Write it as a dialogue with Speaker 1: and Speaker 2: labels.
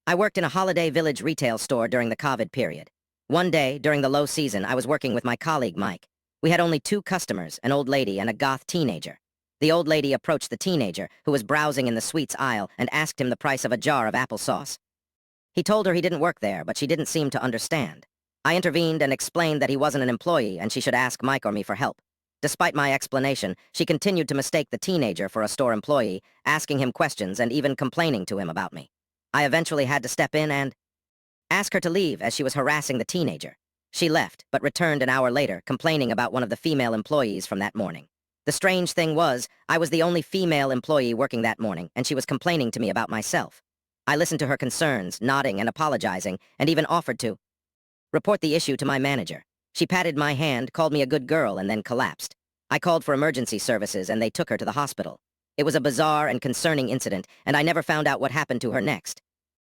Speaker 1: I worked in a Holiday Village retail store during the COVID period. One day, during the low season, I was working with my colleague, Mike. We had only two customers, an old lady and a goth teenager. The old lady approached the teenager, who was browsing in the sweets aisle, and asked him the price of a jar of applesauce. He told her he didn't work there, but she didn't seem to understand. I intervened and explained that he wasn't an employee and she should ask Mike or me for help. Despite my explanation, she continued to mistake the teenager for a store employee, asking him questions and even complaining to him about me. I eventually had to step in and ask her to leave as she was harassing the teenager. She left, but returned an hour later, complaining about one of the female employees from that morning. The strange thing was, I was the only female employee working that morning, and she was complaining to me about myself. I listened to her concerns, nodding and apologizing, and even offered to report the issue to my manager. She patted my hand, called me a good girl, and then collapsed. I called for emergency services, and they took her to the hospital. It was a bizarre and concerning incident, and I never found out what happened to her next.